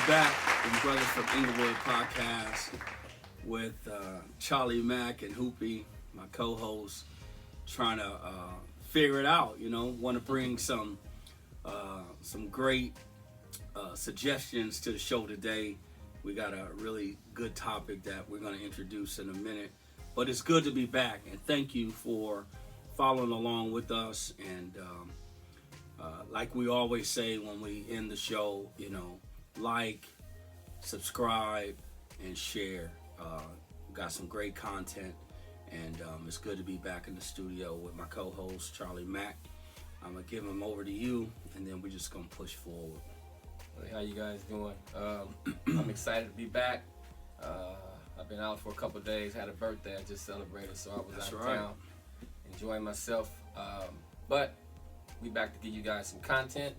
back in Brothers from Inglewood podcast with Charley Mack and Hoopie, my co-host, trying to figure it out. Want to bring some great suggestions to the show today. We got a really good topic that we're going to introduce in a minute, but it's good to be back, and thank you for following along with us. And like we always say when we end the show, like, subscribe, and share. We got some great content, and it's good to be back in the studio with my co-host Charley Mack. I'm gonna give him over to you, and then we're just gonna push forward. Hey, how you guys doing? I'm excited to be back. I've been out for a couple of days. Had a birthday I just celebrated, so I was out of town enjoying myself. But we back to give you guys some content,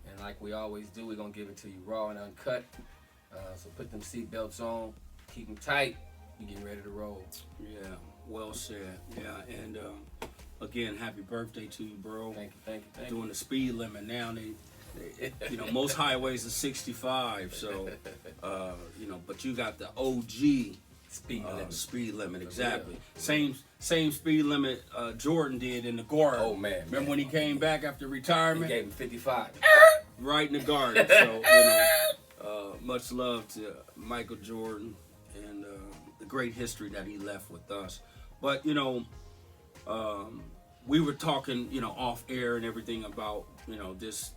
and like we always do, we're gonna give it to you raw and uncut. So put them seatbelts on, keep them tight. You getting ready to roll? Yeah, well said. Yeah, and again, happy birthday to you, bro. Thank you. Doing the speed limit now. Most highways are 65, so but you got the OG speed limit, exactly. Same speed limit Jordan did in the Garden. Oh man! Remember when he came back after retirement? He gave him 55. Right in the Garden. So much love to Michael Jordan and the great history that he left with us. But we were talking off air and everything about this.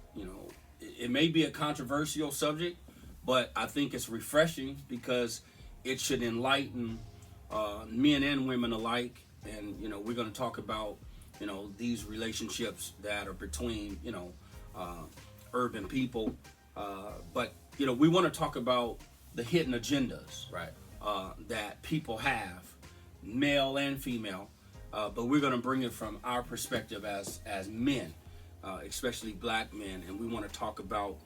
It may be a controversial subject, but I think it's refreshing because it should enlighten men and women alike. And we're going to talk about these relationships that are between urban people, but we want to talk about the hidden agendas, right? That people have, male and female, but we're going to bring it from our perspective as men. Especially black men, and we want to talk about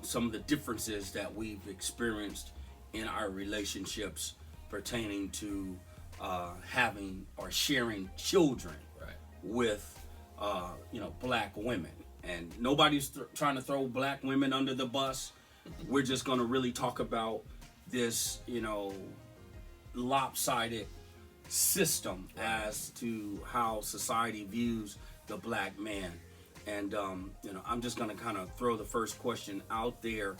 some of the differences that we've experienced in our relationships pertaining to having or sharing children with black women. And nobody's trying to throw black women under the bus. We're just going to really talk about this lopsided system as to how society views the black man. And, I'm just going to kind of throw the first question out there.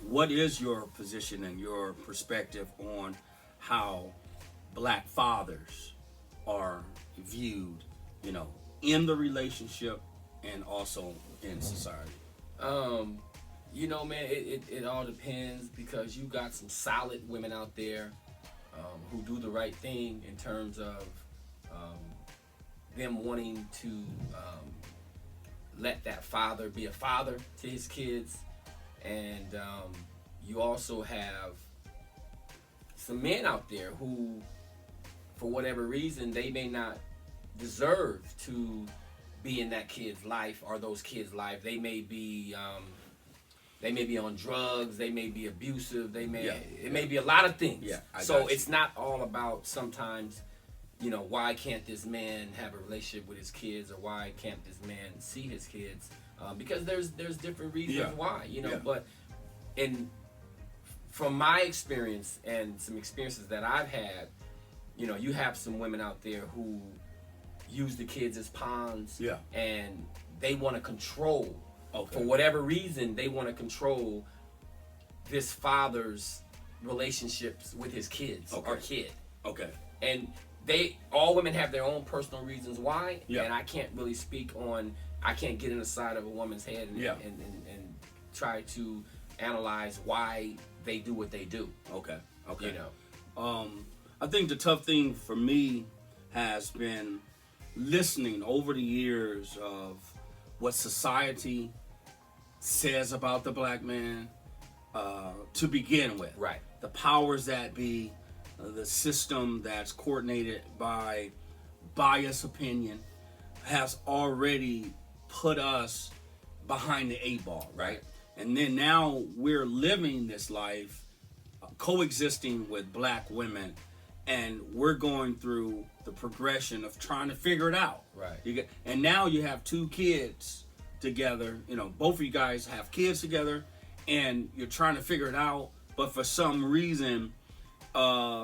What is your position and your perspective on how black fathers are viewed, in the relationship and also in society? Man, it all depends, because you got some solid women out there who do the right thing in terms of them wanting to let that father be a father to his kids. And you also have some men out there who, for whatever reason, they may not deserve to be in that kid's life or those kids' life. They may be on drugs, they may be abusive, it may be a lot of things. Yeah, so it's not all about sometimes why can't this man have a relationship with his kids, or why can't this man see his kids? Because there's different reasons why, But from my experience and some experiences that I've had, you have some women out there who use the kids as pawns, and they want to control. For whatever reason, they want to control this father's relationships with his kids or kid. And all women have their own personal reasons why, and I can't really I can't get in the side of a woman's head and try to analyze why they do what they do. I think the tough thing for me has been listening over the years of what society says about the black man to begin with. Right. The powers that be, the system that's coordinated by biased opinion has already put us behind the 8 ball, right? And then now we're living this life coexisting with black women, and we're going through the progression of trying to figure it out. Right. And now you have 2 kids together. Both of you guys have kids together, and you're trying to figure it out, but for some reason, the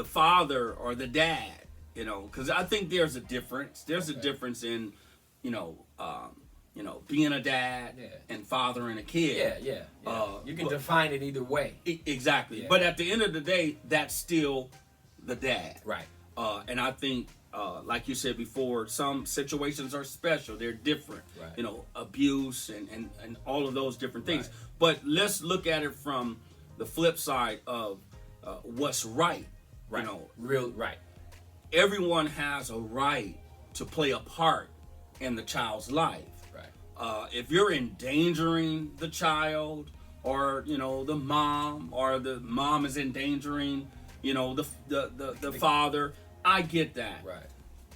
father or the dad, because I think there's a difference. There's a difference in, being a dad and fathering a kid. Yeah. You can define it either way. Exactly. Yeah. But at the end of the day, that's still the dad. Right. And I think, like you said before, some situations are special. They're different. Right. Abuse and all of those different things. Right. But let's look at it from the flip side of what's right. Right. Real right. Everyone has a right to play a part in the child's life. If you're endangering the child, or the mom is endangering, the father, I get that. Right.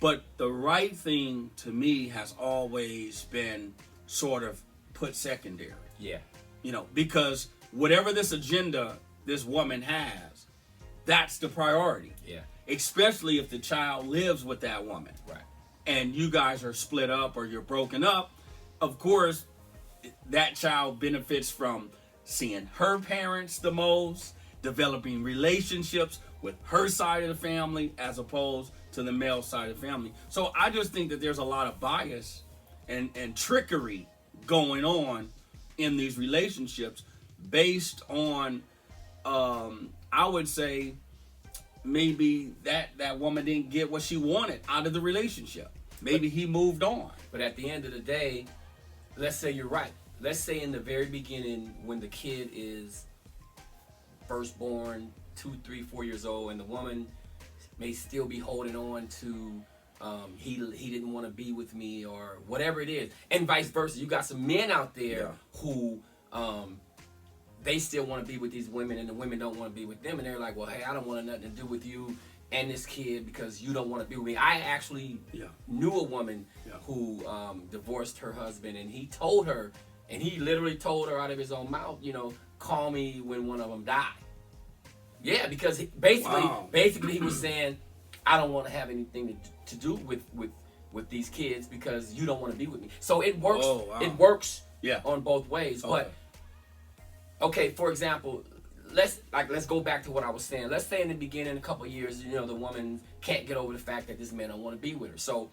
But the right thing to me has always been sort of put secondary. Yeah. Because whatever this agenda this woman has, that's the priority. Yeah. Especially if the child lives with that woman. Right. And you guys are split up or you're broken up. Of course, that child benefits from seeing her parents the most, developing relationships with her side of the family as opposed to the male side of the family. So I just think that there's a lot of bias and trickery going on in these relationships based on, I would say, maybe that woman didn't get what she wanted out of the relationship. Maybe he moved on. But at the end of the day, let's say you're right. Let's say in the very beginning, when the kid is first born, 2, 3, 4 years old, and the woman may still be holding on to he didn't want to be with me or whatever it is, and vice versa. You got some men out there who they still want to be with these women, and the women don't want to be with them, and they're like, well, hey, I don't want nothing to do with you and this kid because you don't want to be with me. I actually knew a woman who divorced her husband, and he told her, and he literally told her out of his own mouth, call me when one of them die. Yeah, because basically he was saying, I don't want to have anything to do with these kids because you don't want to be with me. So it works. It works on both ways. But okay, for example, let's go back to what I was saying. Let's say in the beginning, a couple of years, the woman can't get over the fact that this man don't want to be with her. So,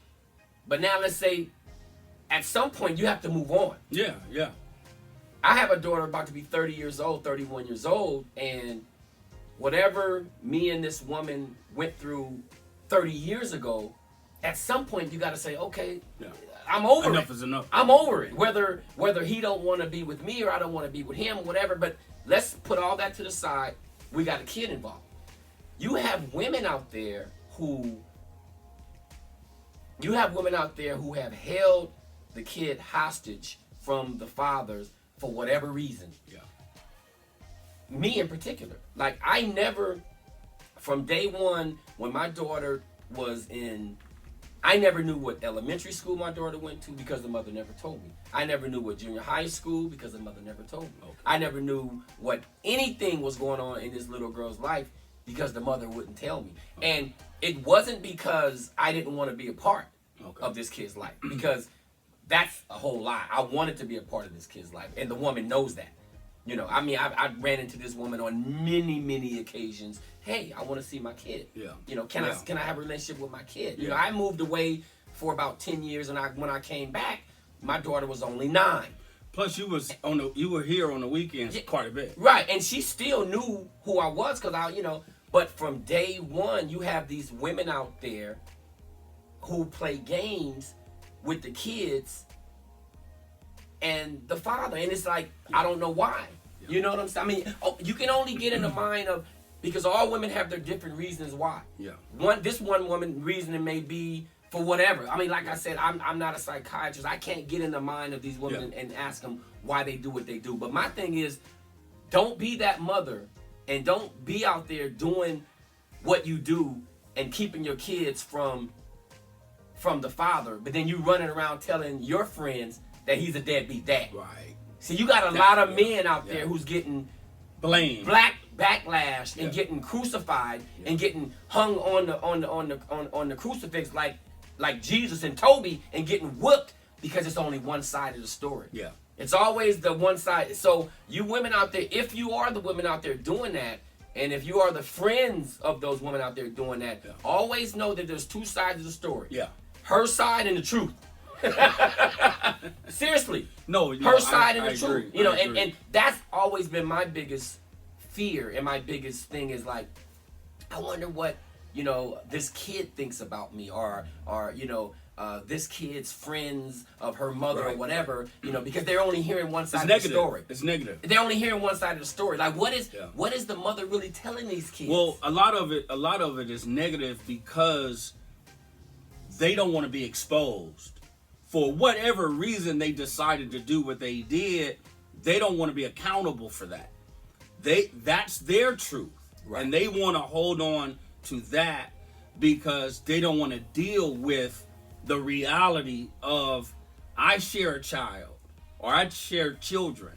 but now let's say at some point you have to move on. Yeah. I have a daughter about to be 30 years old, 31 years old, and whatever me and this woman went through 30 years ago, at some point you got to say, okay, I'm over enough is enough. I'm over it. Whether he don't want to be with me or I don't want to be with him, whatever. But let's put all that to the side. We got a kid involved. You have women out there who have held the kid hostage from the fathers for whatever reason. Yeah. Me in particular. Like, I never, from day one, when my daughter was in, I never knew what elementary school my daughter went to because the mother never told me. I never knew what junior high school because the mother never told me. Okay. I never knew what anything was going on in this little girl's life because the mother wouldn't tell me. Okay. And it wasn't because I didn't want to be a part of this kid's life, because that's a whole lie. I wanted to be a part of this kid's life, and the woman knows that. I ran into this woman on many, many occasions. Hey, I want to see my kid. Yeah. Can I have a relationship with my kid? Yeah. I moved away for about 10 years, and when I came back, my daughter was only 9. Plus, you were here on the weekends quite a bit. Right, and she still knew who I was because But from day one, you have these women out there who play games with the kids and the father, and it's like, I don't know why. You know what I'm saying? I mean, you can only get in the mind of, because all women have their different reasons why. Yeah. This one woman reasoning may be for whatever. I mean, like I said, I'm not a psychiatrist. I can't get in the mind of these women and ask them why they do what they do. But my thing is, don't be that mother, and don't be out there doing what you do and keeping your kids from the father, but then you running around telling your friends that he's a deadbeat dad. Right. See, you got a lot of men out there who's getting blamed, backlash, and getting crucified and getting hung on the crucifix like Jesus and Toby, and getting whooped because it's only one side of the story. Yeah. It's always the one side. So you women out there, if you are the women out there doing that, and if you are the friends of those women out there doing that, always know that there's two sides of the story. Yeah. Her side and the truth. Seriously. No, her side and the truth. Agree. You know, and that's always been my biggest fear, and my biggest thing is like, I wonder what, you know, this kid thinks about me, or you know, this kid's friends of her mother or whatever, you know, because they're only hearing one side of the story. It's negative. They're only hearing one side of the story. Like, what is the mother really telling these kids? Well, a lot of it is negative because they don't want to be exposed. For whatever reason they decided to do what they did, they don't want to be accountable for that. That's their truth. Right. And they want to hold on to that because they don't want to deal with the reality of, I share a child or I share children.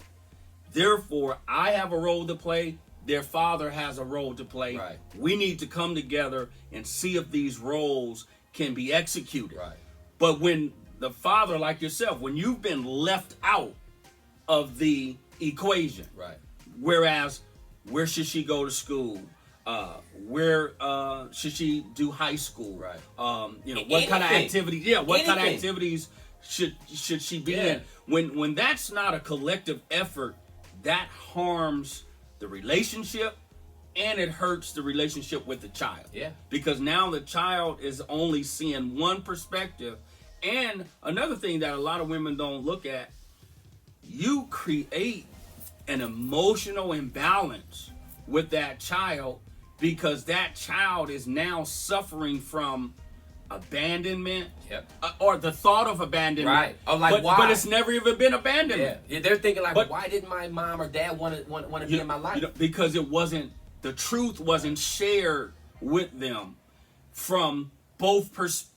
Therefore, I have a role to play. Their father has a role to play. Right. We need to come together and see if these roles can be executed. Right. But when the father, like yourself, when you've been left out of the equation, right? Whereas, where should she go to school? Where should she do high school? Right. You know, what kind of activities? Yeah, what kind of activities should she be in? When that's not a collective effort, that harms the relationship, and it hurts the relationship with the child. Yeah. Because now the child is only seeing one perspective. And another thing that a lot of women don't look at, you create an emotional imbalance with that child because that child is now suffering from abandonment, or the thought of abandonment. Right. Oh, like, why? But it's never even been abandonment. Yeah. They're thinking like, why didn't my mom or dad want to be in my life? You know, because the truth wasn't shared with them from both perspectives.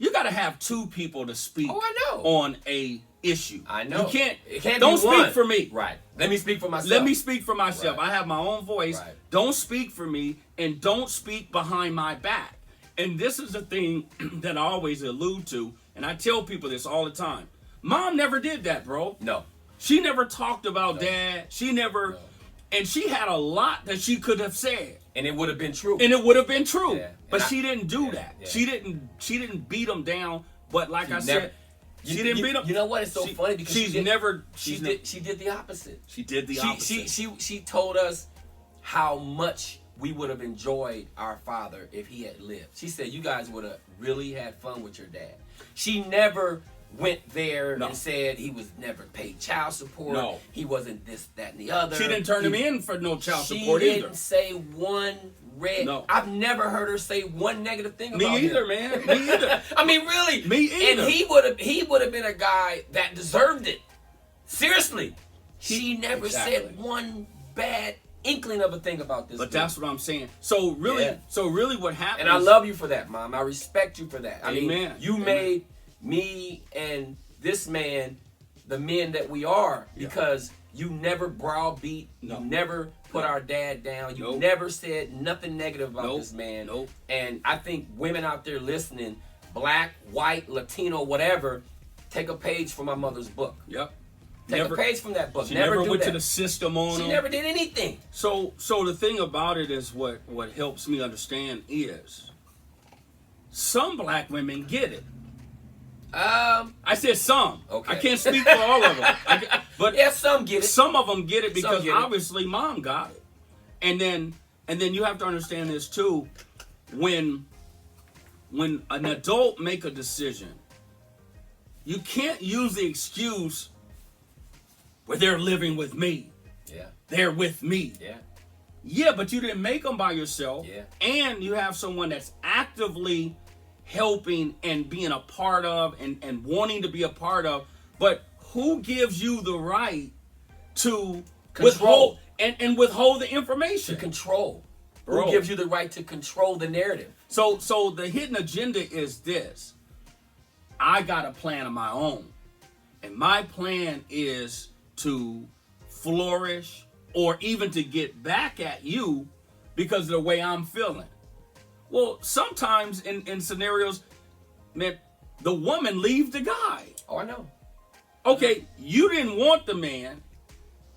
You got to have two people to speak on a issue. I know. It can't don't speak for me. Right. Let me speak for myself. Let me speak for myself. Right. I have my own voice. Right. Don't speak for me, and don't speak behind my back. And this is the thing that I always allude to, and I tell people this all the time. Mom never did that, bro. No. She never talked about dad. She never... No. And she had a lot that she could have said. And it would have been true. Yeah. But she didn't do that. Yeah. She didn't beat them down. But like I said, she didn't beat them. You know what? It's so funny because she did the opposite. She did the opposite. She told us how much we would have enjoyed our father if he had lived. She said you guys would have really had fun with your dad. She never went there and said he was never paid child support. No. He wasn't this, that, and the other. She didn't turn him in for no child support either. She didn't say one red. No. I've never heard her say one negative thing about him. Me either, man. Me either. I mean, really. Me either. And he would have been a guy that deserved it. Seriously. She never said one bad inkling of a thing about this. But that's what I'm saying. So really what happened. And I love you for that, Mom. I respect you for that. I mean, you made me and this man the men that we are because you never browbeat, you never put our dad down, you never said nothing negative about this man. And I think women out there listening, black, white, Latino, whatever, take a page from my mother's book. Take a page from that book. She never went to the system on them. She never did anything. So the thing about it is what helps me understand is some black women get it. I said some. Okay. I can't speak for all of them. But some get it. Some of them get it because obviously mom got it. And then you have to understand this too. When an adult make a decision, you can't use the excuse where they're living with me. Yeah. They're with me. Yeah. Yeah, but you didn't make them by yourself. Yeah. And you have someone that's actively helping and being a part of and wanting to be a part of, but who gives you the right to withhold and withhold the information? To control. Bro. Who gives you the right to control the narrative? So the hidden agenda is this. I got a plan of my own. And my plan is to flourish or even to get back at you because of the way I'm feeling. Well, sometimes in scenarios, man, the woman leaves the guy. Oh, I know. Okay, you didn't want the man,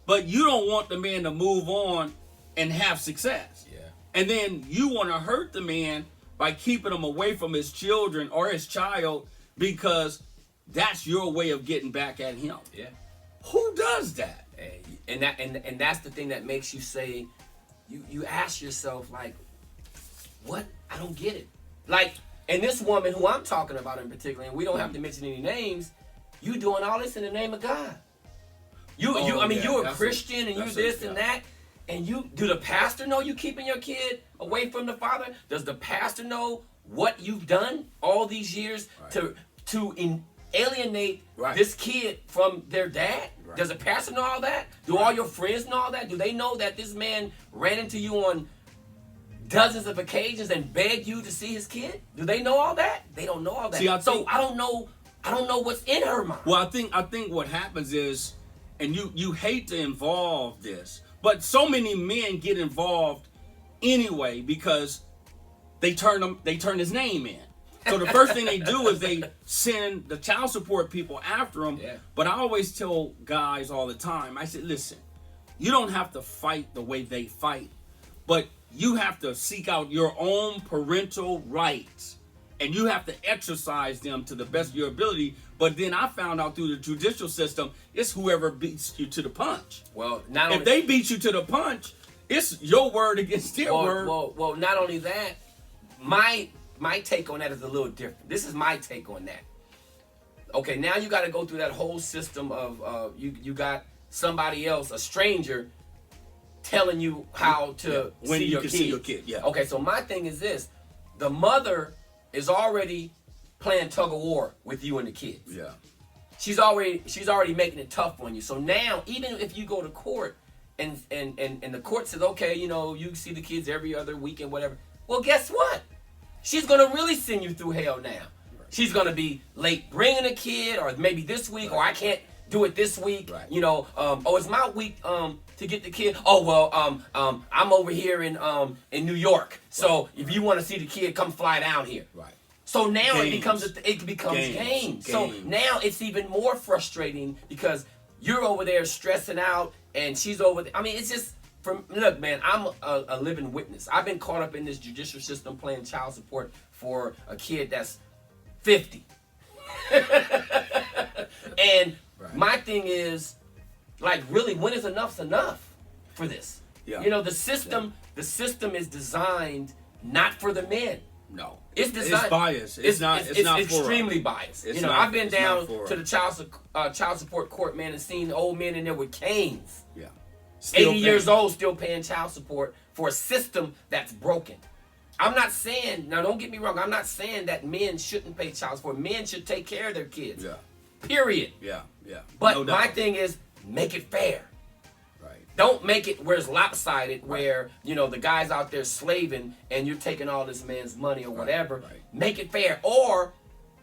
but you don't want the man to move on and have success. Yeah. And then you want to hurt the man by keeping him away from his children or his child because that's your way of getting back at him. Yeah. Who does that? And that's the thing that makes you say, you ask yourself, like, what? I don't get it. Like, and this woman who I'm talking about in particular, and we don't have to mention any names, you doing all this in the name of God. You're a Christian and you this and that. And do the pastor know you keeping your kid away from the father? Does the pastor know what you've done all these years to alienate this kid from their dad? Right. Does the pastor know all that? Do all your friends know all that? Do they know that this man ran into you on dozens of occasions and begged you to see his kid? Do they know all that? They don't know all that. See, I don't know what's in her mind. Well, I think what happens is, and you hate to involve this, but so many men get involved anyway because they turn his name in. So the first thing they do is they send the child support people after him. Yeah. But I always tell guys all the time, I said, listen, you don't have to fight the way they fight, but you have to seek out your own parental rights. And you have to exercise them to the best of your ability. But then I found out through the judicial system, it's whoever beats you to the punch. Well, if they beat you to the punch, it's your word against their word. Well, not only that, my take on that is a little different. This is my take on that. Okay, now you got to go through that whole system of you got somebody else, a stranger, telling you how to see your kid. Yeah. Okay, so my thing is this: the mother is already playing tug of war with you and the kids. Yeah. She's already making it tough on you. So now, even if you go to court and the court says, okay, you see the kids every other weekend, whatever. Well, guess what? She's gonna really send you through hell now. Right. She's gonna be late bringing a kid, or maybe this week, or I can't do it this week. Right. It's my week to get the kid. Oh well, I'm over here in New York. So if you want to see the kid, come fly down here. Right. So now it becomes games. So now it's even more frustrating because you're over there stressing out and she's over there. I mean, it's just look, man, I'm a living witness. I've been caught up in this judicial system playing child support for a kid that's 50. And my thing is, like, really, when is enough's enough for this? Yeah. The system is designed not for the men. No. It's designed. It's biased. It's not extremely biased. I've been down to the child support court, man, and seen old men in there with canes. Yeah. 80 years old, still paying child support for a system that's broken. I'm not saying, now don't get me wrong, I'm not saying that men shouldn't pay child support. Men should take care of their kids. Yeah. Period. Yeah. But my thing is, make it fair. Right. Don't make it where it's lopsided, where, the guy's out there slaving and you're taking all this man's money or whatever. Right. Make it fair. Or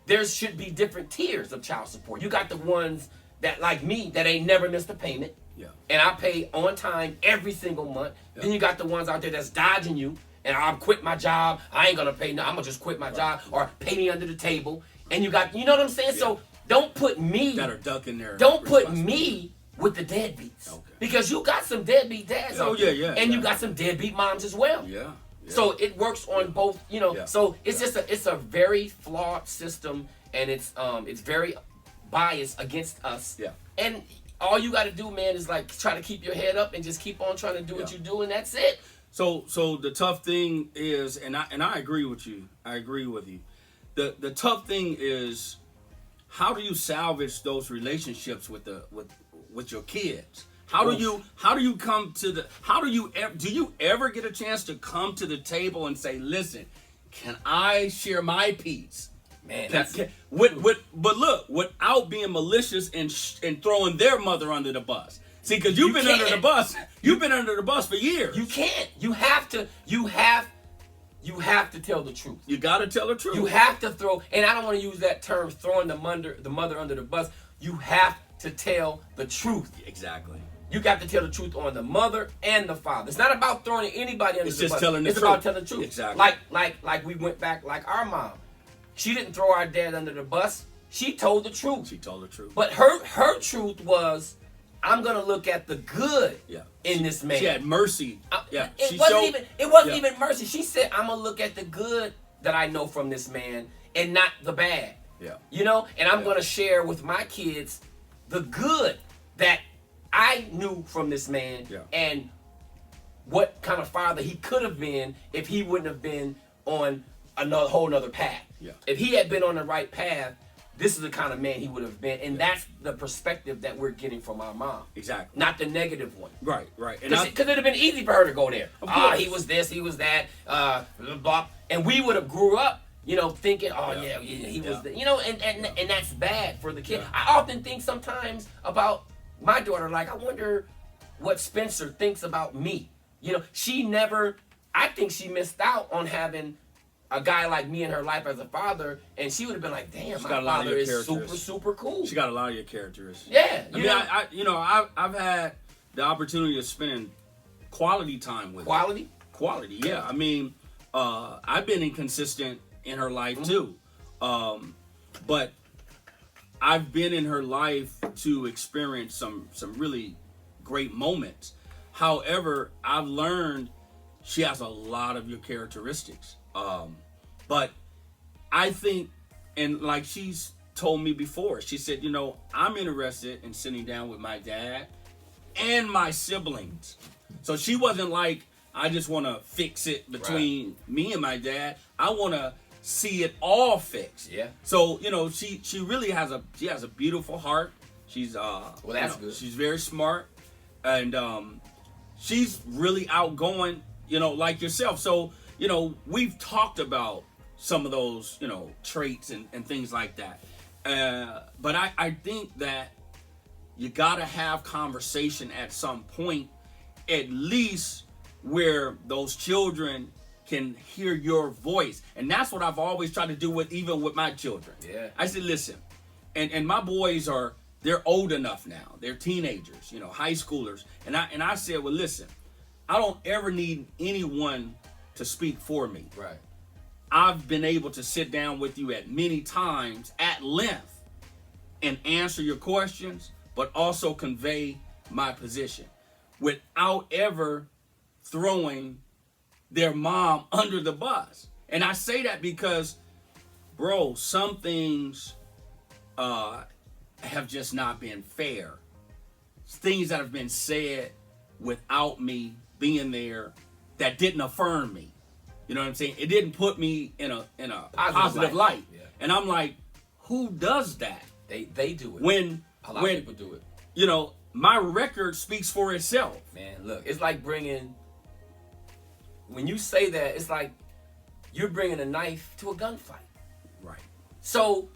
there should be different tiers of child support. You got the ones that, like me, that ain't never missed a payment. Yeah. And I pay on time every single month. Yeah. Then you got the ones out there that's dodging you. And I'll quit my job. I ain't gonna pay. No, I'm gonna just quit my job or pay me under the table. And you got, you know what I'm saying? Yeah. So don't put me that are ducking there. Don't put me with the deadbeats. Okay. Because you got some deadbeat dads. And you got some deadbeat moms as well. Yeah. So it works on both. Yeah. So it's just it's a very flawed system, and it's very biased against us. Yeah. And all you got to do, man, is like try to keep your head up and just keep on trying to do what you do, and that's it. So the tough thing is, and I agree with you. I agree with you. The tough thing is, how do you salvage those relationships with your kids? Do you ever get a chance to come to the table and say, listen, can I share my piece? Man, but look, without being malicious and throwing their mother under the bus. See, because you've been under the bus. You've been under the bus for years. You can't. You have to tell the truth. You got to tell the truth. You have to throw, and I don't want to use that term, throwing the mother under the bus. You have to tell the truth. Exactly. You got to tell the truth on the mother and the father. It's not about throwing anybody under the bus. It's just telling the truth. It's about telling the truth. Exactly. Like we went back, like our mom. She didn't throw our dad under the bus. she told the truth. She told the truth. But her truth was, I'm gonna look at the good in this man. She had mercy. It wasn't even mercy. She said, I'm gonna look at the good that I know from this man and not the bad. Yeah. You know, and I'm gonna share with my kids the good that I knew from this man and what kind of father he could have been if he wouldn't have been on whole nother path. Yeah. If he had been on the right path, this is the kind of man he would have been. And that's the perspective that we're getting from our mom. Exactly. Not the negative one. Right. Because it would have been easy for her to go there. He was this, he was that, blah. And we would have grew up, you know, thinking, he was, you know, and that's bad for the kid. Yeah. I often think sometimes about my daughter, like, I wonder what Spencer thinks about me. You know, I think she missed out on having a guy like me in her life as a father, and she would have been like, damn, my father is super, super cool. She got a lot of your characteristics. Yeah. I've had the opportunity of spending quality time with her. Quality, yeah. I mean, I've been inconsistent in her life too. But I've been in her life to experience some really great moments. However, I've learned she has a lot of your characteristics. But I think, and like she's told me before, she said, you know, I'm interested in sitting down with my dad and my siblings. So she wasn't like, I just want to fix it between me and my dad. I want to see it all fixed. Yeah. So, you know, she really has a beautiful heart. She's that's good. She's very smart, and she's really outgoing, you know, like yourself. So, you know, we've talked about some of those, you know, traits and things like that. But I think that you got to have conversation at some point, at least where those children can hear your voice. And that's what I've always tried to do even with my children. Yeah. I said, listen, and my boys they're old enough now. They're teenagers, you know, high schoolers. And I said, well, listen, I don't ever need anyone to speak for me. Right. I've been able to sit down with you at many times at length and answer your questions, but also convey my position without ever throwing their mom under the bus. And I say that because, bro, some things have just not been fair. Things that have been said without me being there that didn't affirm me. You know what I'm saying? It didn't put me in a positive light. Yeah. And I'm like, who does that? They do it. When a lot of people do it. You know, my record speaks for itself. Man, look, it's like when you say that, it's like you're bringing a knife to a gunfight. Right. So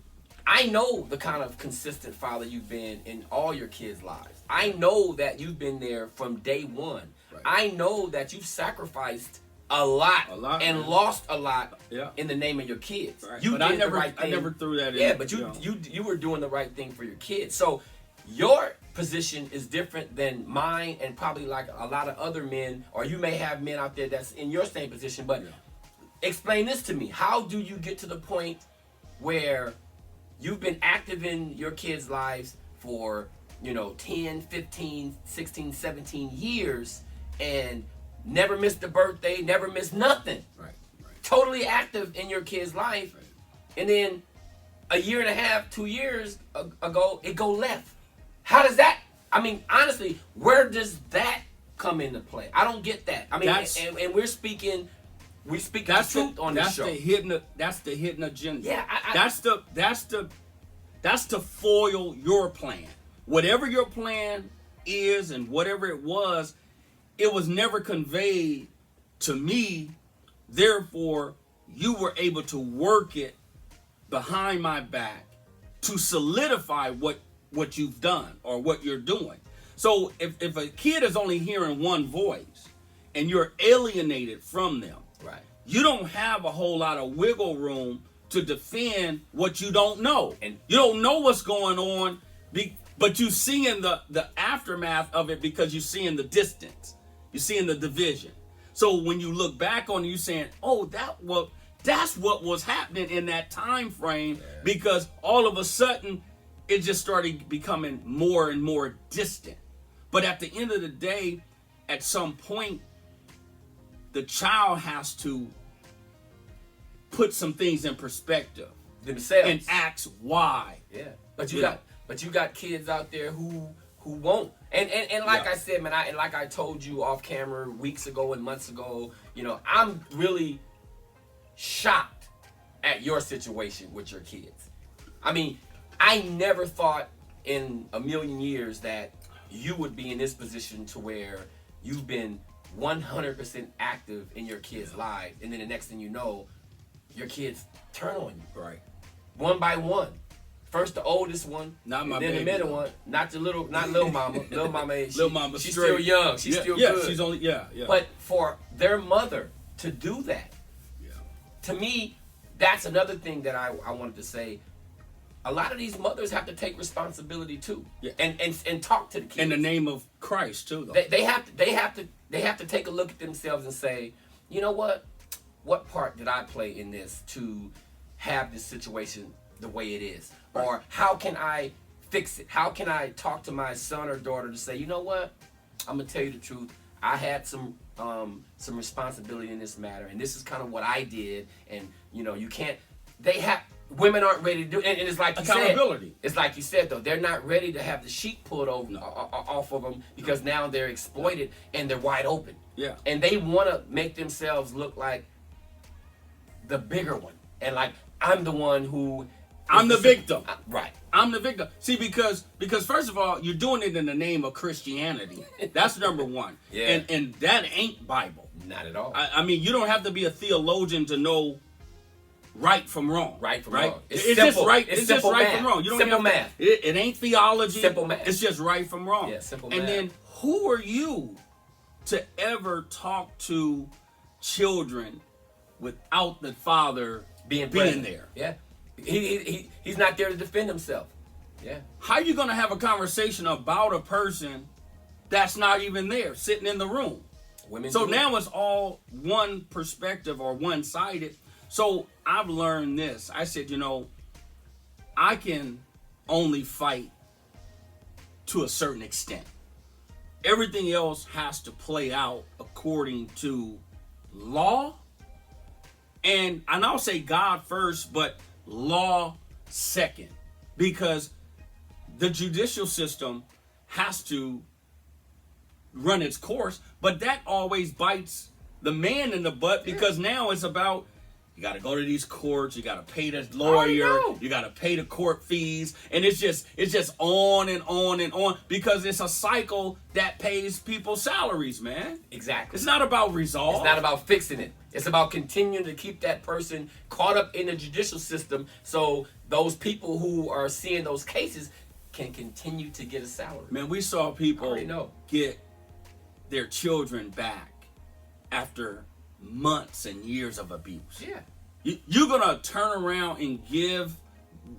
I know the kind of consistent father you've been in all your kids' lives. I know that you've been there from day one. Right. I know that you've sacrificed a lot and man. Lost a lot in the name of your kids. Right. You but did the right thing. I never threw that in. Yeah, but you were doing the right thing for your kids. So your position is different than mine and probably like a lot of other men, or you may have men out there that's in your same position. But explain this to me. How do you get to the point where you've been active in your kids' lives for, 10, 15, 16, 17 years and never missed a birthday, never missed nothing. Right. Totally active in your kid's life. Right. And then a year and a half, 2 years ago, it go left. How does that, honestly, where does that come into play? I don't get that. And we speak the truth on this show. That's the hidden agenda. Yeah, that's to foil your plan. Whatever your plan is and whatever it was never conveyed to me. Therefore, you were able to work it behind my back to solidify what you've done or what you're doing. So if a kid is only hearing one voice and you're alienated from them, right, you don't have a whole lot of wiggle room to defend what you don't know. And you don't know what's going on, but you see in the aftermath of it because you see in the distance. You see in the division. So when you look back on it, you're saying, oh, That's what was happening in that time frame, because all of a sudden it just started becoming more and more distant. But at the end of the day, at some point, the child has to put some things in perspective themselves and ask why. Yeah, but you got kids out there who won't. And like I said, man, and like I told you off camera weeks ago and months ago, I'm really shocked at your situation with your kids. I mean, I never thought in a million years that you would be in this position to where you've been 100% active in your kids' lives, and then the next thing you know, your kids turn on you. Right. One by one. First the oldest one, not my then baby, the middle one, not little mama. Little mama, she's straight. Still young. She's still good. She's only But for their mother to do that, to me, that's another thing that I wanted to say. A lot of these mothers have to take responsibility too, and talk to the kids in the name of Christ too. Though they have to take a look at themselves and say, you know what part did I play in this to have this situation the way it is? Right. Or how can I fix it? How can I talk to my son or daughter to say, you know what? I'm gonna tell you the truth. I had some responsibility in this matter, and this is kind of what I did. And you can't. Women aren't ready to do it, and it's like accountability. You said, it's like you said though, they're not ready to have the sheet pulled over off of them, because now they're exploited and they're wide open. Yeah. And they want to make themselves look like the bigger one, and like I'm the one who. I'm the victim. Right. I'm the victim. See, because first of all, you're doing it in the name of Christianity. That's number one. Yeah. And that ain't Bible. Not at all. I mean, you don't have to be a theologian to know right from wrong. Right from wrong. It's just right. It's just right from wrong. You don't simple math. It ain't theology. Simple math. It's just right from wrong. Yeah, simple math. And then who are you to ever talk to children without the father being there? Yeah. He's not there to defend himself. Yeah. How are you going to have a conversation about a person that's not even there, sitting in the room? So now it's all one perspective or one-sided. So I've learned this. I said, I can only fight to a certain extent. Everything else has to play out according to law. And I'll say God first, but law second, because the judicial system has to run its course, but that always bites the man in the butt, because now it's about, you got to go to these courts, you got to pay the lawyer, you got to pay the court fees, and it's just on and on and on, because it's a cycle that pays people salaries, man. Exactly. It's not about resolve. It's not about fixing it. It's about continuing to keep that person caught up in the judicial system, so those people who are seeing those cases can continue to get a salary. Man, we saw people get their children back after months and years of abuse. Yeah. You're going to turn around and give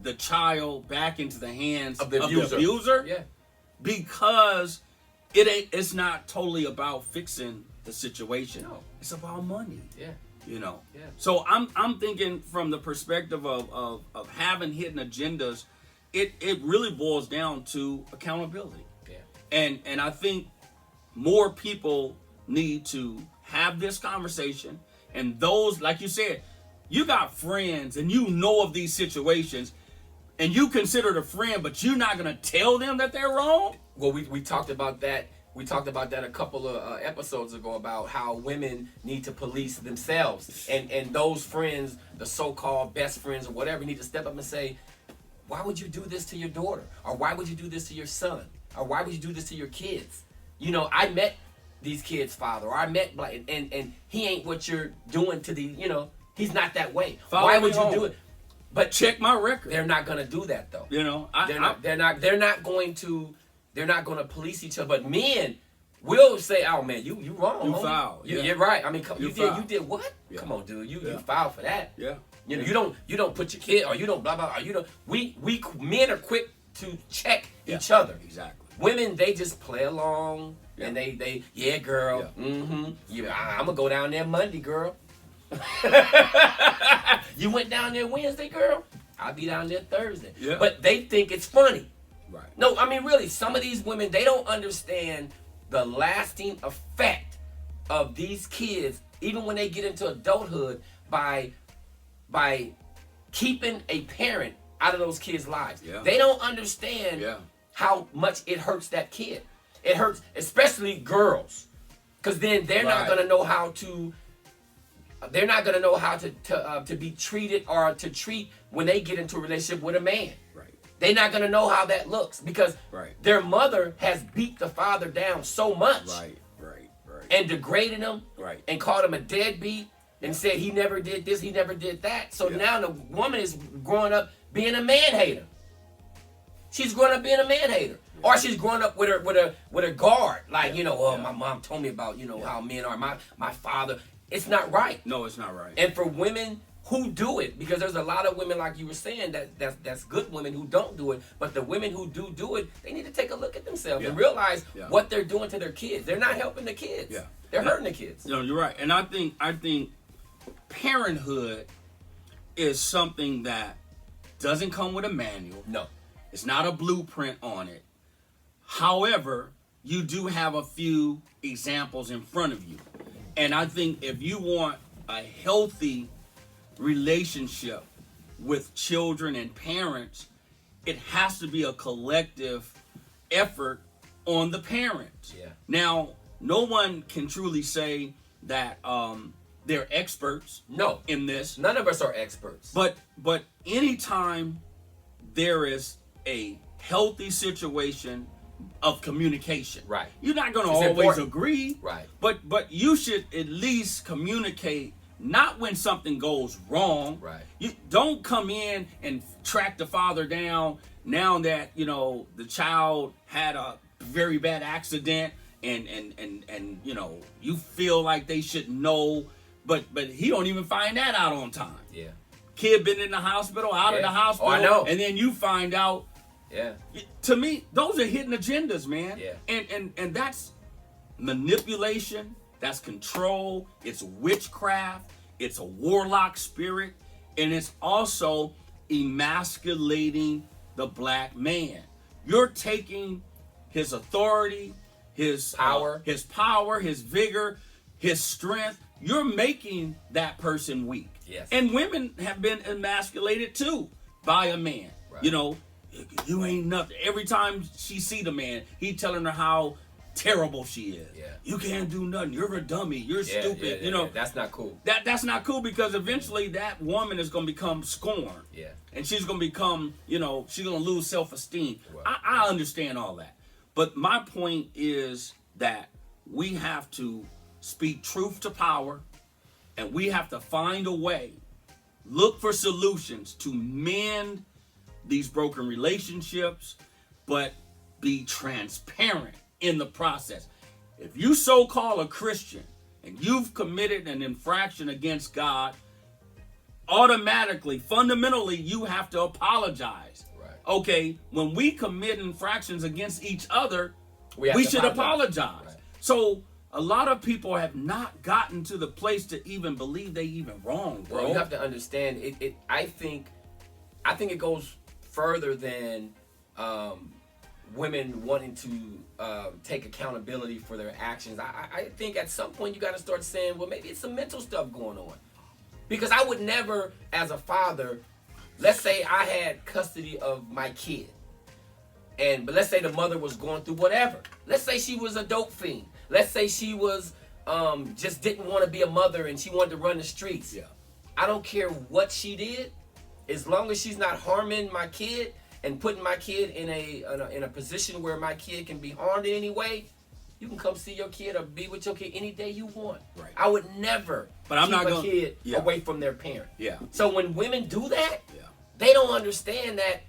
the child back into the hands of the abuser? Yeah. Because it's not totally about fixing the situation. No. It's about money. Yeah. Yeah. So I'm thinking from the perspective of having hidden agendas, it really boils down to accountability. Yeah. And I think more people need to have this conversation, and those, like you said, you got friends and you know of these situations, and you consider it a friend, but you're not going to tell them that they're wrong. Well, we talked about that. We talked about that a couple of episodes ago, about how women need to police themselves, and those friends, the so-called best friends or whatever, need to step up and say, why would you do this to your daughter? Or why would you do this to your son? Or why would you do this to your kids? I met these kids' father, or I met and he ain't what you're doing to the, he's not that way. Why would you do it? But check my record. They're not gonna do that though. They're not going to police each other. But men will say, "Oh man, you wrong. You foul. You're right. I mean, you did what? Yeah. Come on, dude. You foul for that. Yeah. You don't put your kid, or you don't blah blah. Or you don't. We men are quick to check each other. Exactly. Women, they just play along, and they girl. Yeah. Mm-hmm. I'm gonna go down there Monday, girl. You went down there Wednesday, girl? I'll be down there Thursday. Yeah. But they think it's funny. Right. No, I mean, really, some of these women, they don't understand the lasting effect of these kids, even when they get into adulthood, by keeping a parent out of those kids' lives. Yeah. They don't understand how much it hurts that kid. It hurts, especially girls, because then they're not gonna know how to. They're not gonna know how to be treated or to treat when they get into a relationship with a man. Right. They're not gonna know how that looks because their mother has beat the father down so much. Right. And degraded him. Right. And called him a deadbeat and said he never did this, he never did that. So now the woman is growing up being a man hater. She's growing up being a man hater. Yeah. Or she's growing up with a guard. Like, my mom told me about, how men are. My father. It's not right. No, it's not right. And for women who do it, because there's a lot of women, like you were saying, that's good women who don't do it. But the women who do it, they need to take a look at themselves and realize what they're doing to their kids. They're not helping the kids. Yeah. They're hurting the kids. You're right. And I think parenthood is something that doesn't come with a manual. No. It's not a blueprint on it. However, you do have a few examples in front of you. And I think if you want a healthy relationship with children and parents, it has to be a collective effort on the parents. Yeah. Now, no one can truly say that they're experts. No. In this. None of us are experts. But anytime there is a healthy situation of communication. Right. You're not going to always agree. Right. But you should at least communicate, not when something goes wrong. Right. You don't come in and track the father down now that, the child had a very bad accident and you feel like they should know, but he don't even find that out on time. Yeah. Kid been in the hospital, out of the hospital. Oh, I know. And then you find out. Yeah. To me, those are hidden agendas, man. Yeah. And that's manipulation, that's control, it's witchcraft, it's a warlock spirit, and it's also emasculating the black man. You're taking his authority, his power, his vigor, his strength. You're making that person weak. Yes. And women have been emasculated too by a man. Right. You ain't nothing. Every time she see the man, he telling her how terrible she is. Yeah. You can't do nothing. You're a dummy. You're stupid. Yeah. That's not cool. That's not cool, because eventually that woman is going to become scorned. Yeah. And she's going to become, she's going to lose self-esteem. Right. I understand all that. But my point is that we have to speak truth to power, and we have to find a way, look for solutions to mend these broken relationships, but be transparent in the process. If you so-call a Christian and you've committed an infraction against God, automatically, fundamentally, you have to apologize. Right. Okay, when we commit infractions against each other, we should apologize. Right. So a lot of people have not gotten to the place to even believe they even wrong, bro. Well, you have to understand it. I think it goes further than women wanting to take accountability for their actions. I think at some point you got to start saying, well, maybe it's some mental stuff going on. Because I would never, as a father, let's say I had custody of my kid, but let's say the mother was going through whatever. Let's say she was a dope fiend. Let's say she was just didn't want to be a mother and she wanted to run the streets. Yeah. I don't care what she did, as long as she's not harming my kid and putting my kid in a position where my kid can be harmed in any way. You can come see your kid or be with your kid any day you want. Right. I would never keep a kid away from their parent. Yeah. So when women do that, they don't understand that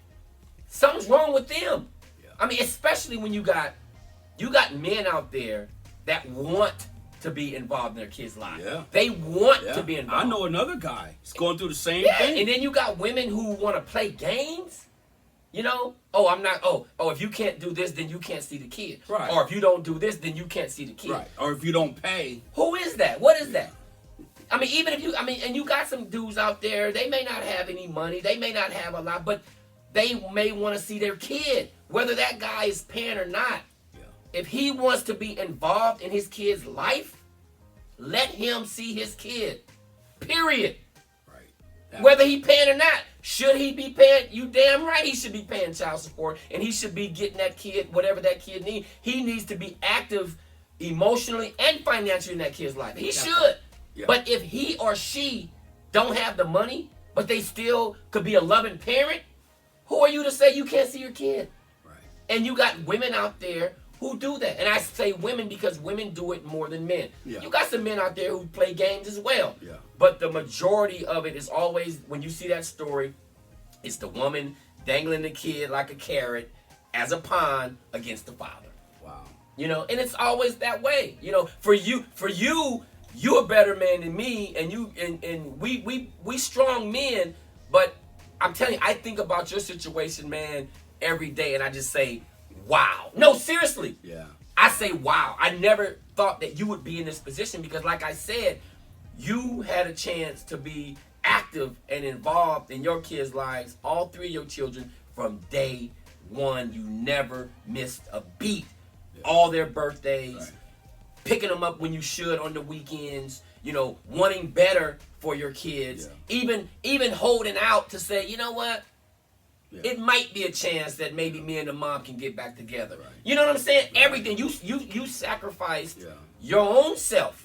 something's wrong with them. Yeah. I mean, especially when you got men out there that want to be involved in their kids' lives. Yeah. They want to be involved. I know another guy. He's going through the same thing. And then you got women who want to play games. Oh, I'm not. Oh, if you can't do this, then you can't see the kid. Right. Or if you don't do this, then you can't see the kid. Right. Or if you don't pay. Who is that? What is that? I mean, even if you, and you got some dudes out there, they may not have any money, they may not have a lot, but they may want to see their kid, whether that guy is paying or not. Yeah. If he wants to be involved in his kid's life, let him see his kid. Period. Right. Whether he paying or not. Should he be paying? You damn right he should be paying child support, and he should be getting that kid whatever that kid needs. He needs to be active emotionally and financially in that kid's life. He should. Yeah. But if he or she don't have the money, but they still could be a loving parent, who are you to say you can't see your kid? Right. And you got women out there who do that. And I say women because women do it more than men. Yeah. You got some men out there who play games as well. Yeah. But the majority of it is always, when you see that story, it's the woman dangling the kid like a carrot as a pawn against the father. Wow. You know, and it's always that way. You know, for you, you're a better man than me, and we strong men, but I'm telling you, I think about your situation, man, every day, and I just say, wow. No, seriously. Yeah. I say, wow. I never thought that you would be in this position because, like I said, you had a chance to be active and involved in your kids' lives, all three of your children, from day one. You never missed a beat. Yeah. All their birthdays. Right. Picking them up when you should on the weekends, you know, wanting better for your kids, even holding out to say, you know what, it might be a chance that maybe me and the mom can get back together. Right. You know what I'm saying? Right. Everything you sacrificed your own self.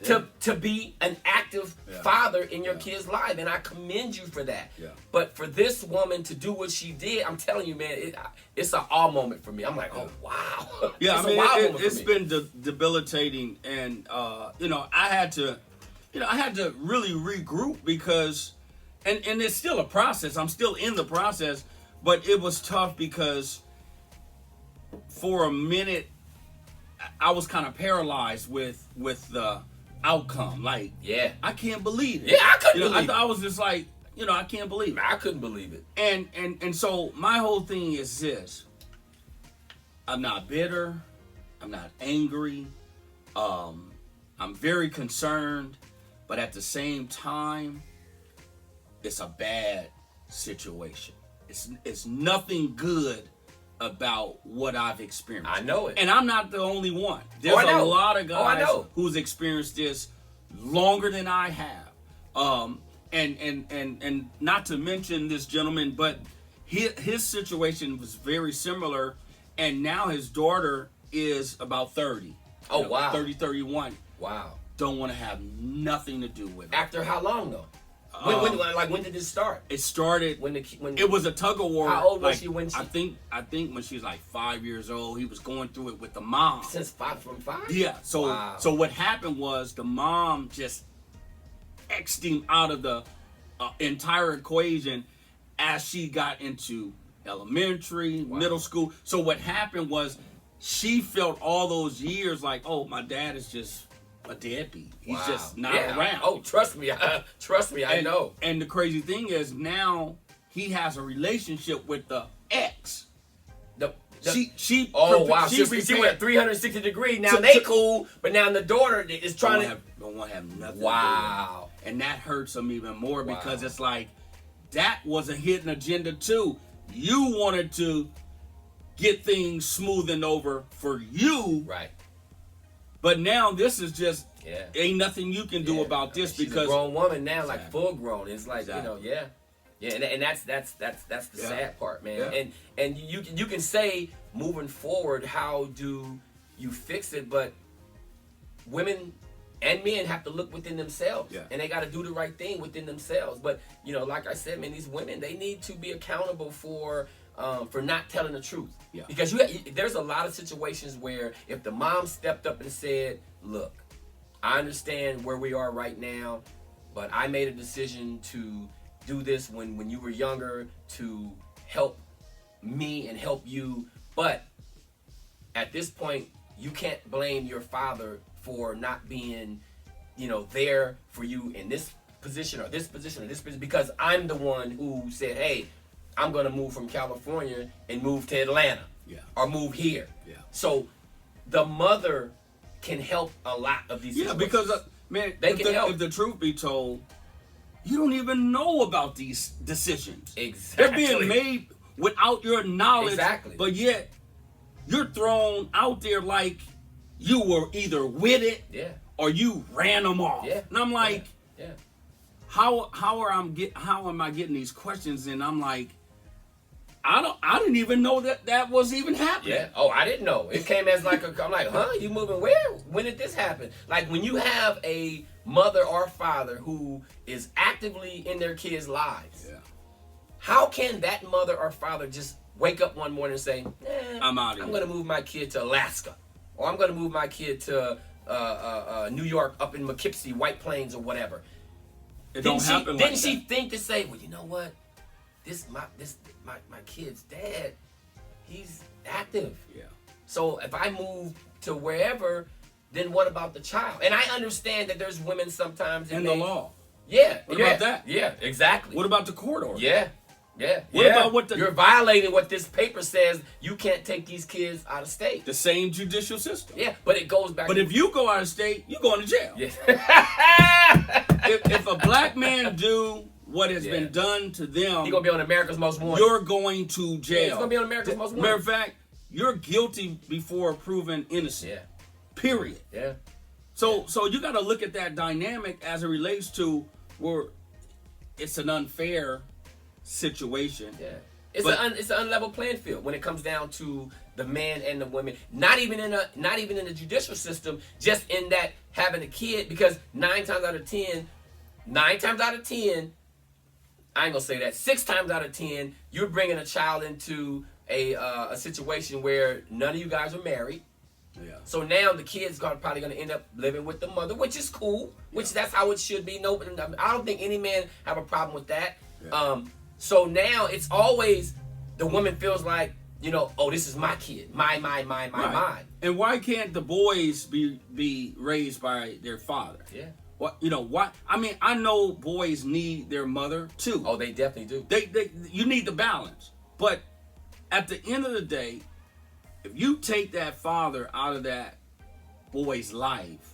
To be an active father in your kid's life, and I commend you for that. Yeah. But for this woman to do what she did, I'm telling you, man, it's an awe moment for me. I'm like, oh wow. Yeah, I mean, it's been debilitating, and you know, I had to really regroup because, and it's still a process. I'm still in the process, but it was tough because for a minute I was kind of paralyzed with the outcome. Like, I can't believe it. Yeah, I couldn't believe it. I was just like, you know, I can't believe it. I couldn't believe it. And so my whole thing is this. I'm not bitter. I'm not angry. I'm very concerned, but at the same time, it's a bad situation. It's nothing good about what I've experienced. I know it. And I'm not the only one. There's a lot of guys who's experienced this longer than I have. And not to mention this gentleman, but his situation was very similar, and now his daughter is about 30. Oh, wow. 30, 31. Wow. Don't want to have nothing to do with it. After how long, though? When did this start? It started when it was a tug of war. How old was she when she? I think when she was like 5 years old, he was going through it with the mom. From 5? Yeah. So what happened was the mom just X'd him out of the entire equation as she got into elementary, middle school. So what happened was she felt all those years like, oh, my dad is just a deadbeat. He's just not around. Oh, trust me, I know. And the crazy thing is now he has a relationship with the ex. She went 360 degrees. Now they cool, but now the daughter is trying to don't want to have nothing. Wow. To do. And that hurts him even more because it's like that was a hidden agenda too. You wanted to get things smoothened over for you, right? But now this is just ain't nothing you can do about this she's because a grown woman now, like full grown. It's like you know, and that's the sad part, man. Yeah. And you can say moving forward, how do you fix it? But women and men have to look within themselves, and they got to do the right thing within themselves. But you know, like I said, man, these women, they need to be accountable for not telling the truth. Yeah. Because there's a lot of situations where if the mom stepped up and said, look, I understand where we are right now, but I made a decision to do this when you were younger to help me and help you. But at this point, you can't blame your father for not being, you know, there for you in this position or this position or this position, because I'm the one who said, hey, I'm going to move from California and move to Atlanta or move here. Yeah. So the mother can help a lot of these situations. Man, they can help. If the truth be told, you don't even know about these decisions. Exactly. They're being made without your knowledge. Exactly. But yet, you're thrown out there like you were either with it or you ran them off. Yeah. And I'm like, yeah. How am I getting these questions? And I'm like, I didn't even know that was even happening. Yeah. Oh, I didn't know. It came as like I'm like, huh? You moving where? When did this happen? Like when you have a mother or father who is actively in their kids' lives. Yeah. How can that mother or father just wake up one morning and say, I'm out of here. I'm going to move my kid to Alaska, or I'm going to move my kid to New York, up in Poughkeepsie, White Plains, or whatever? Didn't she think to say, well, you know what? My kid's dad, he's active. Yeah. So if I move to wherever, then what about the child? And I understand that there's women sometimes in the law. Yeah. What about that? Yeah, exactly. What about the court order? Yeah. Yeah. What about you're violating what this paper says? You can't take these kids out of state. The same judicial system. Yeah, but it goes back. But if you go out of state, you're going to jail. Yeah. if a black man do what has been done to them, you're gonna be on America's Most Wanted. You're going to jail. He's gonna be on America's Most Wanted. Matter of fact, you're guilty before proven innocent. Yeah. Period. Yeah. So you got to look at that dynamic as it relates to where it's an unfair situation. Yeah. It's an unlevel playing field when it comes down to the man and the women. Not even in the judicial system. Just in that having a kid, because 9 times out of 10, I ain't gonna say that. 6 times out of 10, you're bringing a child into a situation where none of you guys are married. Yeah. So now the kid's probably gonna end up living with the mother, which is cool. Which that's how it should be. No, I don't think any man have a problem with that. Yeah. So now it's always the woman feels like, oh, this is my kid, my. And why can't the boys be raised by their father? Yeah. What why? I mean, I know boys need their mother too. Oh, they definitely do. You need the balance. But at the end of the day, if you take that father out of that boy's life,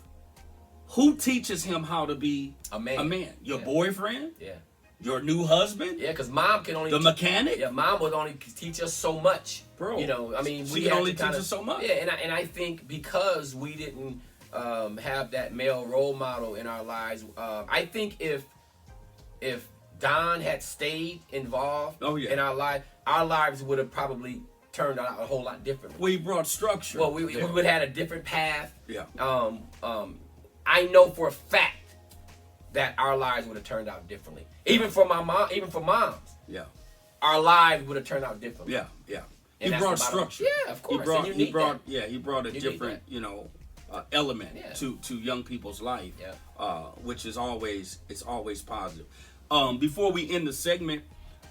who teaches him how to be a man? Your boyfriend? Yeah. Your new husband? Yeah, because mom can only mechanic. Yeah, mom would only teach us so much, bro. I mean, we can only teach us so much. Yeah, and I think because we didn't have that male role model in our lives, I think if Don had stayed involved in our lives would have probably turned out a whole lot differently. We brought structure. Well, we would have had a different path. Yeah. I know for a fact that our lives would have turned out differently. Even for my mom, even for moms. Yeah. Our lives would have turned out differently. Yeah, yeah. He brought structure. Yeah, of course. He brought a different, element to young people's life. Yeah. Which is always positive. Before we end the segment,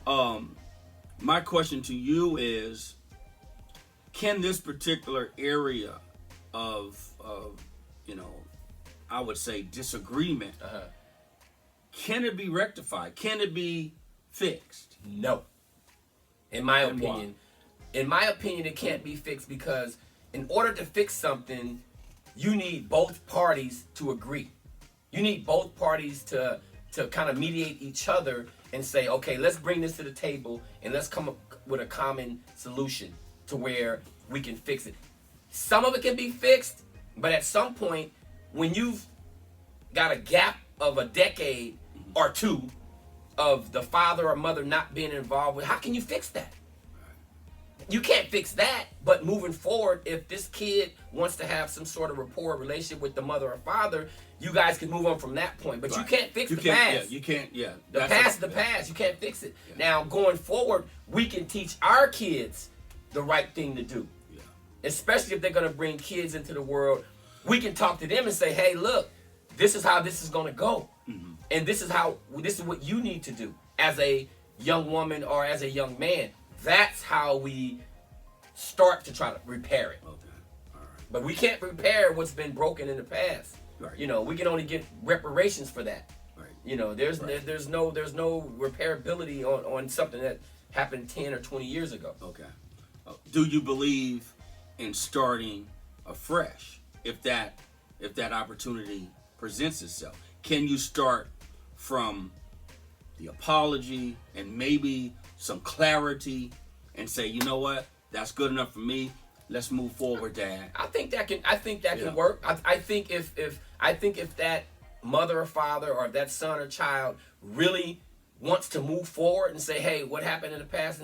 my question to you is, can this particular area of I would say disagreement, can it be rectified? Can it be fixed? No. In my opinion, it can't be fixed, because in order to fix something, you need both parties to agree. You need both parties to kind of mediate each other and say, okay, let's bring this to the table and let's come up with a common solution to where we can fix it. Some of it can be fixed, but at some point, when you've got a gap of a decade or two of the father or mother not being involved with, how can you fix that? You can't fix that, but moving forward, if this kid wants to have some sort of rapport relationship with the mother or father, you guys can move on from that point. But you can't fix the past. Yeah, you can't. Yeah, the past is the past. You can't fix it. Yeah. Now, going forward, we can teach our kids the right thing to do. Yeah. Especially if they're going to bring kids into the world, we can talk to them and say, "Hey, look, this is how this is going to go, and this is what you need to do as a young woman or as a young man." That's how we start to try to repair it. Okay. All right. But we can't repair what's been broken in the past. Right. We can only get reparations for that. Right. There's no repairability on something that happened 10 or 20 years ago. Okay. Do you believe in starting afresh if that opportunity presents itself. Can you start from the apology and maybe some clarity and say, you know what, that's good enough for me. Let's move forward, Dad. I think that can work. I think if that mother or father or that son or child really wants to move forward and say, hey, what happened in the past,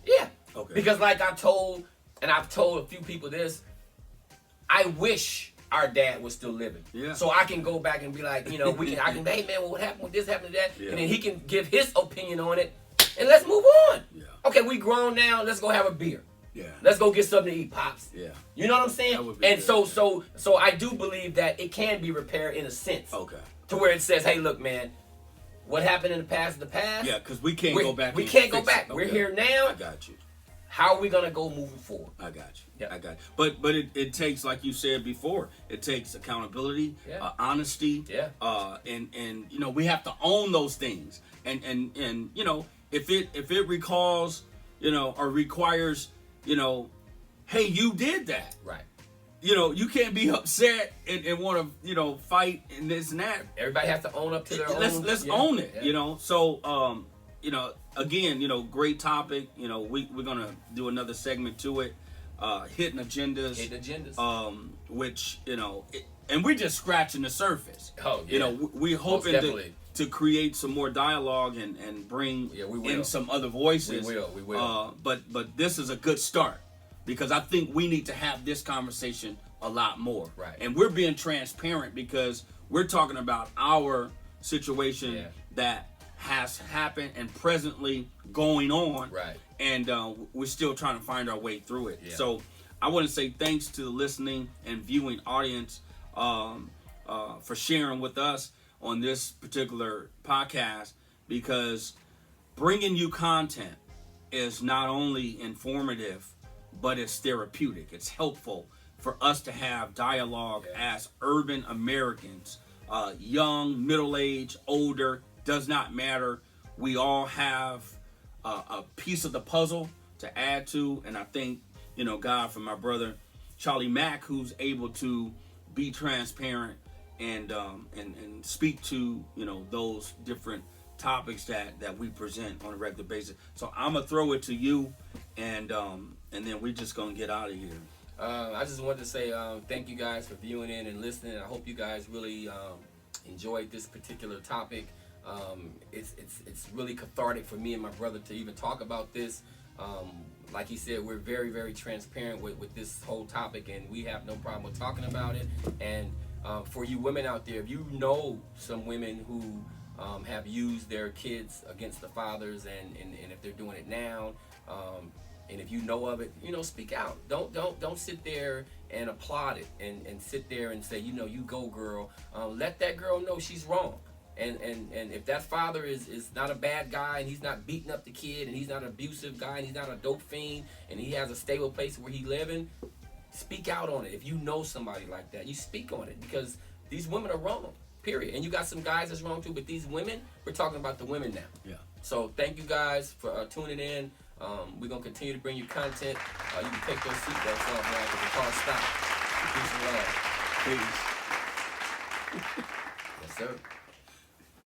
yeah. Okay. Because like I've told a few people this, I wish our dad was still living. Yeah. So I can go back and be like, you know, I can, hey man, well, what happened with this, happened to that? Yeah. And then he can give his opinion on it and let's move on. Yeah. Okay, we grown now, let's go have a beer. Yeah. Let's go get something to eat, Pops. Yeah. You know what I'm saying? That would be And good. so I do believe that it can be repaired in a sense. Okay. To where it says, hey, look, man, what happened in the past is the past. Yeah, because we can't go back. We and can't go fix back. it. We're Okay. here now. I got you. How are we gonna go moving forward? I got you. Yeah. I got you. But it takes, like you said before, it takes accountability, Yeah. honesty, Yeah. And you know, we have to own those things. And you know, if it recalls, you know, or requires, you know, hey, you did that. Right. You know, you can't be upset and want to, you know, fight and this and that. Everybody has to own up to their own. Let's own it. Yeah. You know, so you know, again, you know, great topic. You know, we're gonna do another segment to it. Hidden agendas. Hidden agendas. Which, you know, and we're just scratching the surface. Oh, yeah. You know, we're hoping to create some more dialogue and bring in some other voices. We will. But this is a good start because I think we need to have this conversation a lot more. Right. And we're being transparent because we're talking about our situation that has happened and presently going on. Right. And we're still trying to find our way through it. Yeah. So I want to say thanks to the listening and viewing audience for sharing with us on this particular podcast, because bringing you content is not only informative, but it's therapeutic. It's helpful for us to have dialogue as urban Americans, young, middle-aged, older, does not matter. We all have a piece of the puzzle to add to, and I thank, you know, God for my brother Charley Mack, who's able to be transparent and speak to, you know, those different topics that we present on a regular basis. So I'm gonna throw it to you, and then we're just gonna get out of here. I just wanted to say thank you guys for viewing in and listening. I hope you guys really enjoyed this particular topic. It's really cathartic for me and my brother to even talk about this. Like he said, we're very, very transparent with this whole topic, and we have no problem with talking about it. And for you women out there, if you know some women who have used their kids against the fathers, and if they're doing it now, and if you know of it, you know, speak out. Don't sit there and applaud it and sit there and say, you know, you go girl. Let that girl know she's wrong. And if that father is not a bad guy, and he's not beating up the kid, and he's not an abusive guy, and he's not a dope fiend, and he has a stable place where he living, speak out on it. If you know somebody like that, you speak on it, because these women are wrong, period. And you got some guys that's wrong too, but these women, we're talking about the women now. Yeah. So thank you guys for tuning in. We're going to continue to bring you content. You can take those seatbelts off now because the car stopped. Peace and love. Peace. Yes, sir.